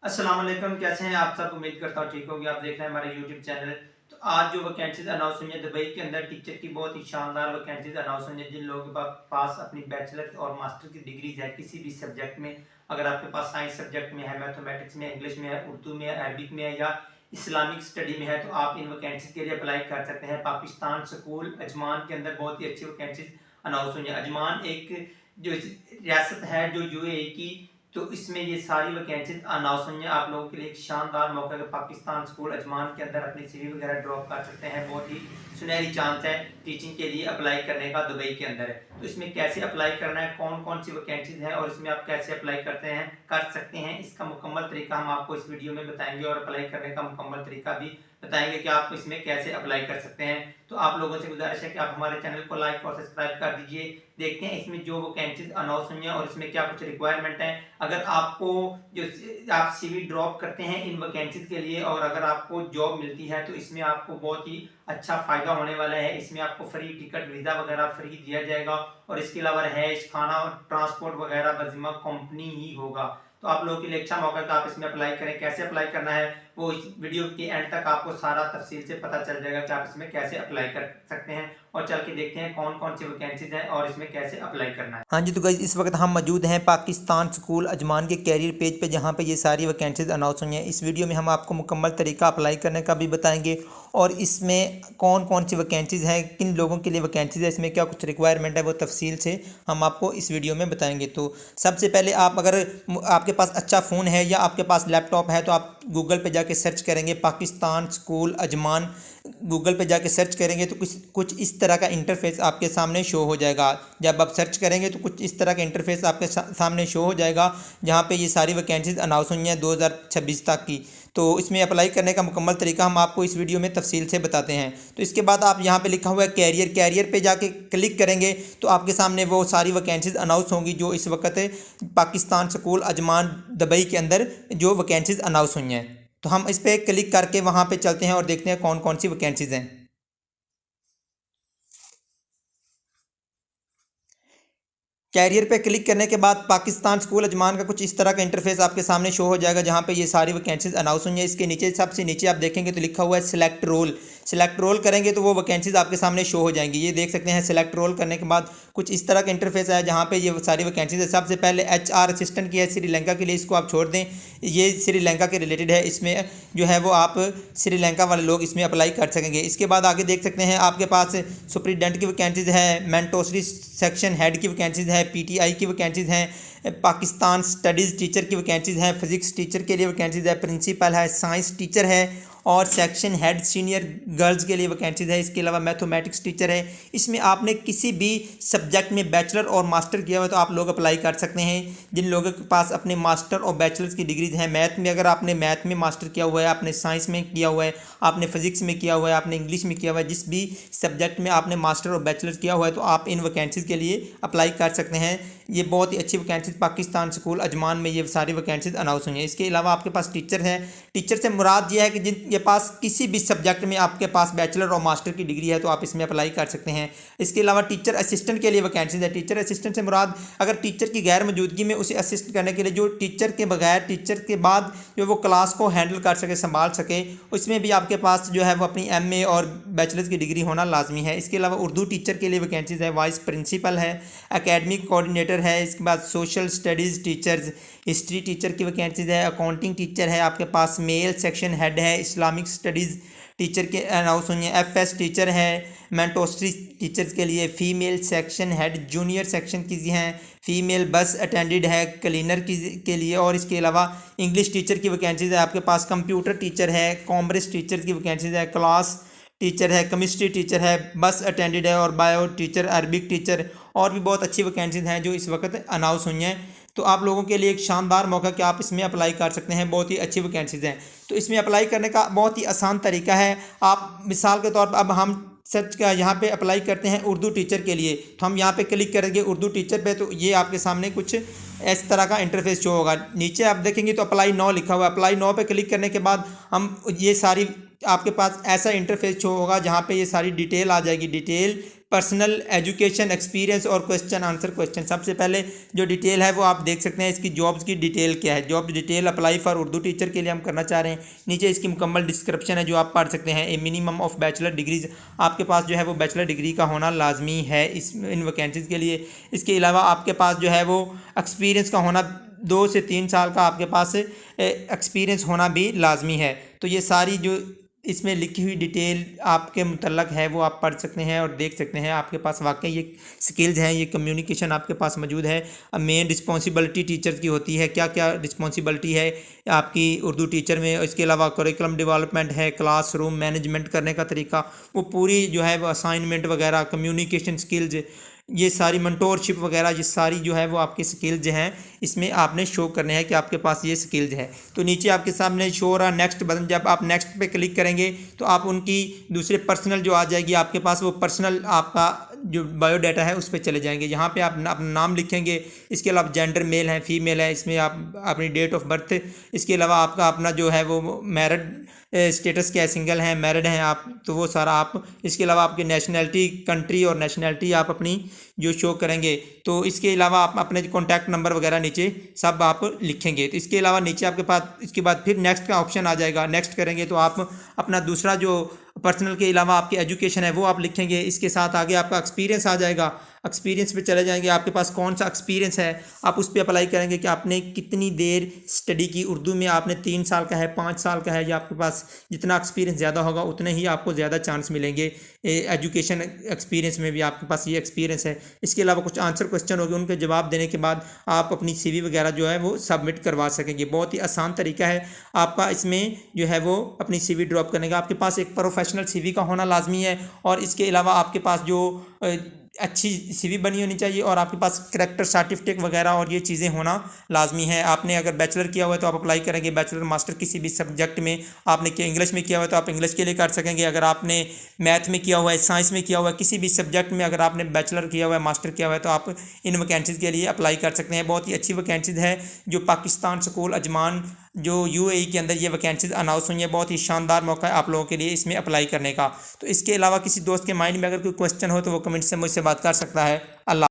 अस्सलाम वालेकुम, कैसे हैं आप सब। उम्मीद करता हूँ ठीक होगी। आप देख रहे हैं हमारे यूट्यूब चैनल। तो आज जो वैकेंसीज अनाउंस हुई है दुबई के अंदर टीचर की, बहुत ही शानदार वैकेंसीज अनाउंस हुई है। जिन लोगों के पास अपनी बैचलर और मास्टर की डिग्रीज है किसी भी सब्जेक्ट में, अगर आपके पास साइंस सब्जेक्ट में है, मैथमेटिक्स में, इंग्लिश में है, उर्दू में है, अरबिक में है या इस्लामिक स्टडी में है, तो आप इन वैकेंसीज के लिए अप्लाई कर सकते हैं। पाकिस्तान स्कूल अजमान के अंदर बहुत ही अच्छी वैकेंसीज अनाउंस हुई है। अजमान एक जो रियासत है जो यूएई की, तो इसमें ये सारी वैकेंसीज अनाउंस हुई हैं। आप लोगों के लिए एक शानदार मौका है। पाकिस्तान स्कूल अजमान के अंदर अपनी सीवी वगैरह ड्रॉप कर सकते हैं। बहुत ही सुनहरी चांस है टीचिंग के लिए अप्लाई करने का दुबई के अंदर। तो इसमें कैसे अप्लाई करना है, कौन कौन सी वैकेंसीज हैं और इसमें आप कैसे अप्लाई कर सकते हैं, इसका मुकम्मल तरीका हम आपको इस वीडियो में बताएंगे और अप्लाई करने का मुकम्मल तरीका भी बताएंगे कि आप इसमें कैसे अप्लाई कर सकते हैं। तो आप लोगों से गुजारिश है कि आप हमारे चैनल को लाइक और सब्सक्राइब कर दीजिए। देखते हैं इसमें जो वैकेंसीज अनाउंस हुई हैं और इसमें क्या कुछ रिक्वायरमेंट है। अगर आपको जो आप सीवी ड्रॉप करते हैं इन वैकेंसीज के लिए और अगर आपको जॉब मिलती है, तो इसमें आपको बहुत ही अच्छा फायदा होने वाला है। इसमें आपको फ्री टिकट, वीजा वगैरह फ्री दिया जाएगा और इसके अलावा रहायश, खाना और ट्रांसपोर्ट वगैरह बजिम्मा कंपनी ही होगा। तो आप लोगों के लिए अच्छा मौका है कि आप इसमें अप्लाई करें। कैसे अप्लाई करना है वो इस वीडियो के एंड तक आपको सारा तफसील से पता चल जाएगा कि आप इसमें कैसे अप्लाई कर सकते हैं। और चल के देखते हैं कौन कौन सी वैकेंसीज हैं और इसमें कैसे अप्लाई करना है। हाँ जी, तो गाइस इस वक्त हम मौजूद हैं पाकिस्तान स्कूल अजमान के कैरियर पेज पे, जहाँ पे ये सारी वैकेंसीज अनाउंस हुई हैं। इस वीडियो में हम आपको मुकम्मल तरीका अप्लाई करने का भी बताएंगे और इसमें कौन कौन सी वैकेंसीज हैं, किन लोगों के लिए वैकेंसीज है, इसमें क्या कुछ रिक्वायरमेंट है, वो तफसील से हम आपको इस वीडियो में बताएंगे। तो सबसे पहले आप अगर आपके पास अच्छा फ़ोन है या आपके पास लैपटॉप है तो आप गूगल पे जाके सर्च करेंगे पाकिस्तान स्कूल अजमान। गूगल पे जाके सर्च करेंगे तो कुछ कुछ इस तरह का इंटरफेस आपके सामने शो हो जाएगा। जब आप सर्च करेंगे तो कुछ इस तरह का इंटरफेस आपके सामने शो हो जाएगा, जहाँ पे ये सारी वैकेंसीज अनाउंस हुई हैं 2026 तक की। तो इसमें अप्लाई करने का मुकम्मल तरीका हम आपको इस वीडियो में तफसील से बताते हैं। तो इसके बाद आप यहाँ पे लिखा हुआ है कैरियर पे जाके क्लिक करेंगे तो आपके सामने वो सारी वैकेंसीज अनाउंस होंगी जो इस वक्त पाकिस्तान स्कूल अजमान दुबई के अंदर जो वैकेंसीज अनाउंस हुई हैं। तो हम इस पर क्लिक करके वहाँ पे चलते हैं और देखते हैं कौन कौन सी वैकेंसीज हैं। कैरियर पे क्लिक करने के बाद पाकिस्तान स्कूल अजमान का कुछ इस तरह का इंटरफेस आपके सामने शो हो जाएगा, जहाँ पे ये सारी वैकेंसीज अनाउंस हुई हैं। इसके नीचे सबसे नीचे आप देखेंगे तो लिखा हुआ है सिलेक्ट रोल। सिलेक्ट रोल करेंगे तो वो वैकेंसीज आपके सामने शो हो जाएंगी। ये देख सकते हैं। सिलेक्ट रोल करने के बाद कुछ इस तरह का इंटरफेस है जहाँ पे ये सारी वैकेंसीज है। सबसे पहले HR असिस्टेंट की है श्रीलंका के लिए, इसको आप छोड़ दें। ये श्रीलंका के रिलेटेड है। इसमें जो है वो आप श्रीलंका वाले लोग इसमें अप्लाई कर सकेंगे। इसके बाद आगे देख सकते हैं आपके पास सुप्रीडेंट की वैकेंसीज है, मेंटोसरी सेक्शन हेड की वैकेंसीज है, PTI की वैकेंसीज हैं, पाकिस्तान स्टडीज़ टीचर की वैकेंसीज हैं, फिजिक्स टीचर के लिए वैकेंसीज है, प्रिंसिपल है, साइंस टीचर है और सेक्शन हेड सीनियर गर्ल्स के लिए वैकेंसीज है। इसके अलावा मैथमेटिक्स टीचर है। इसमें आपने किसी भी सब्जेक्ट में बैचलर और मास्टर किया हुआ है तो आप लोग अप्लाई कर सकते हैं। जिन लोगों के पास अपने मास्टर और बैचलर्स की डिग्रीज हैं, मैथ में अगर आपने मैथ में मास्टर किया हुआ है, आपने साइंस में किया हुआ है, आपने फिजिक्स में किया हुआ है, आपने इंग्लिश में किया हुआ है, जिस भी सब्जेक्ट में आपने मास्टर और बैचलर किया हुआ है तो आप इन वैकेंसीज़ के लिए अप्लाई कर सकते हैं। ये बहुत ही अच्छी वैकेंसीज पाकिस्तान स्कूल अजमान में ये सारी वैकेंसीज अनाउंस हुई हैं। इसके अलावा आपके पास टीचर है। टीचर से मुराद ये है कि जिनके पास किसी भी सब्जेक्ट में आपके पास बैचलर और मास्टर की डिग्री है तो आप इसमें अप्लाई कर सकते हैं। इसके अलावा टीचर असिस्टेंट के लिए वैकेंसीज है। टीचर असिस्टेंट से मुराद अगर टीचर की गैर मौजूदगी में उसे असिस्ट करने के लिए, जो टीचर के बगैर टीचर के बाद जो वो क्लास को हैंडल कर सके, संभाल सके, उसमें भी आपके पास जो है वो अपनी MA और बैचलर्स की डिग्री होना लाजमी है। इसके अलावा उर्दू टीचर के लिए वैकेंसीज है, वाइस प्रिंसिपल है, एकेडमिक कोऑर्डिनेटर है। इसके बाद social studies teachers, history teacher की वैकेंसीज है, अकाउंटिंग टीचर है, आपके पास मेल सेक्शन हेड है, इस्लामिक स्टडीज़ टीचर के अनाउंस हुई हैं, FS टीचर है, मेंटोसरी टीचर्स के लिए female section head, junior section की हैं, फीमेल बस अटेंडेंट है, क्लीनर की के लिए। और इसके अलावा इंग्लिश टीचर की वैकेंसीज है आपके पास, कंप्यूटर टीचर है, कॉमर्स टीचर की वैकेंसीज है, क्लास टीचर है, केमिस्ट्री टीचर है, बस अटेंडेंट है और बायो टीचर, अरबिक टीचर और भी बहुत अच्छी वैकेंसीज हैं जो इस वक्त अनाउंस हुई हैं। तो आप लोगों के लिए एक शानदार मौका कि आप इसमें अप्लाई कर सकते हैं। बहुत ही अच्छी वैकेंसीज हैं। तो इसमें अप्लाई करने का बहुत ही आसान तरीका है। आप मिसाल के तौर पर अब हम सर्च का यहाँ पे अप्लाई करते हैं उर्दू टीचर के लिए, तो हम यहाँ पे क्लिक करेंगे उर्दू टीचर पे तो ये आपके सामने कुछ इस तरह का इंटरफेस शो होगा। नीचे आप देखेंगे तो अप्लाई नाउ लिखा हुआ है। अप्लाई नाउ पे क्लिक करने के बाद हम ये सारी आपके पास ऐसा इंटरफेस शो होगा जहाँ पे ये सारी डिटेल आ जाएगी। डिटेल पर्सनल एजुकेशन एक्सपीरियंस और क्वेश्चन आंसर क्वेश्चन। सबसे पहले जो डिटेल है वो आप देख सकते हैं, इसकी जॉब्स की डिटेल क्या है। Job detail apply for Urdu teacher के लिए हम करना चाह रहे हैं। नीचे इसकी मुकम्मल डिस्क्रिप्शन है जो आप पढ़ सकते हैं। ए मिनिमम ऑफ बैचलर डिग्रीज, आपके पास जो है वो बैचलर डिग्री का होना लाजमी है इन वैकेंसीज़ के लिए। इसके अलावा आपके पास जो है वो एक्सपीरियंस का होना 2 से 3 साल का आपके पास एक्सपीरियंस होना भी लाजमी है। तो ये सारी जो इसमें लिखी हुई डिटेल आपके मुतल्लक है वो आप पढ़ सकते हैं और देख सकते हैं। आपके पास वाकई ये स्किल्स हैं, ये कम्युनिकेशन आपके पास मौजूद है। मेन रिस्पॉन्सिबिलिटी टीचर की होती है, क्या क्या रिस्पॉन्सिबिलिटी है आपकी उर्दू टीचर में। इसके अलावा करिकुलम डेवलपमेंट है, क्लासरूम मैनेजमेंट करने का तरीका, वो पूरी जो है वो असाइनमेंट वगैरह, कम्युनिकेशन स्किल्स, ये सारी मेंटोरशिप वगैरह, ये सारी जो है वो आपके स्किल्स हैं, इसमें आपने शो करने हैं कि आपके पास ये स्किल्स है। तो नीचे आपके सामने शो हो रहा नेक्स्ट बटन, जब आप नेक्स्ट पे क्लिक करेंगे तो आप उनकी दूसरे पर्सनल जो आ जाएगी आपके पास, वो पर्सनल आपका जो बायोडाटा है उस पर चले जाएंगे। यहाँ पे आप अपना नाम लिखेंगे। इसके अलावा जेंडर मेल है फीमेल है, इसमें आप अपनी डेट ऑफ बर्थ। इसके अलावा आपका अपना जो है वो मैरिड स्टेटस क्या है, सिंगल हैं, मैरिड हैं आप, तो वो सारा आप। इसके अलावा आपकी नेशनैलिटी, कंट्री और नेशनैलिटी आप अपनी जो शो करेंगे। तो इसके अलावा आप अपने कॉन्टैक्ट नंबर वगैरह नीचे सब आप लिखेंगे। तो इसके अलावा नीचे आपके पास इसके बाद फिर नेक्स्ट का ऑप्शन आ जाएगा। नेक्स्ट करेंगे तो आप अपना दूसरा जो पर्सनल के अलावा आपकी एजुकेशन है वो आप लिखेंगे। इसके साथ आगे आपका एक्सपीरियंस आ जाएगा। एक्सपीरियंस पे चले जाएंगे, आपके पास कौन सा एक्सपीरियंस है आप उस पर अप्लाई करेंगे कि आपने कितनी देर स्टडी की उर्दू में। आपने 3 साल का है, 5 साल का है, या आपके पास जितना एक्सपीरियंस ज़्यादा होगा उतने ही आपको ज़्यादा चांस मिलेंगे एजुकेशन एक्सपीरियंस में भी। आपके पास ये एक्सपीरियंस है। इसके अलावा कुछ आंसर क्वेश्चन होंगे, उनके जवाब देने के बाद आप अपनी CV वगैरह जो है वो सबमिट करवा सकेंगे। बहुत ही आसान तरीका है आपका इसमें जो है वो अपनी CV ड्रॉप करने का। आपके पास एक प्रोफेशनल CV का होना लाजमी है, और इसके अलावा आपके पास जो अच्छी CV बनी होनी चाहिए, और आपके पास करैक्टर सर्टिफिकेट वगैरह और ये चीज़ें होना लाजमी है। आपने अगर बैचलर किया हुआ है तो आप अप्लाई करेंगे बैचलर मास्टर किसी भी सब्जेक्ट में। आपने इंग्लिश में किया हुआ है तो आप इंग्लिश के लिए कर सकेंगे। अगर आपने मैथ में किया हुआ है, साइंस में किया हुआ है, किसी भी सब्जेक्ट में अगर आपने बैचलर किया हुआ है, मास्टर किया हुआ है, तो आप इन वैकेंसीज़ के लिए अप्लाई कर सकते हैं। बहुत ही अच्छी वैकेंसीज़ है जो पाकिस्तान स्कूल अजमान जो UAE के अंदर ये वैकेंसीज अनाउंस हुई है। बहुत ही शानदार मौका है आप लोगों के लिए इसमें अप्लाई करने का। तो इसके अलावा किसी दोस्त के माइंड में अगर कोई क्वेश्चन हो तो वो कमेंट से मुझसे बात कर सकता है। अल्लाह।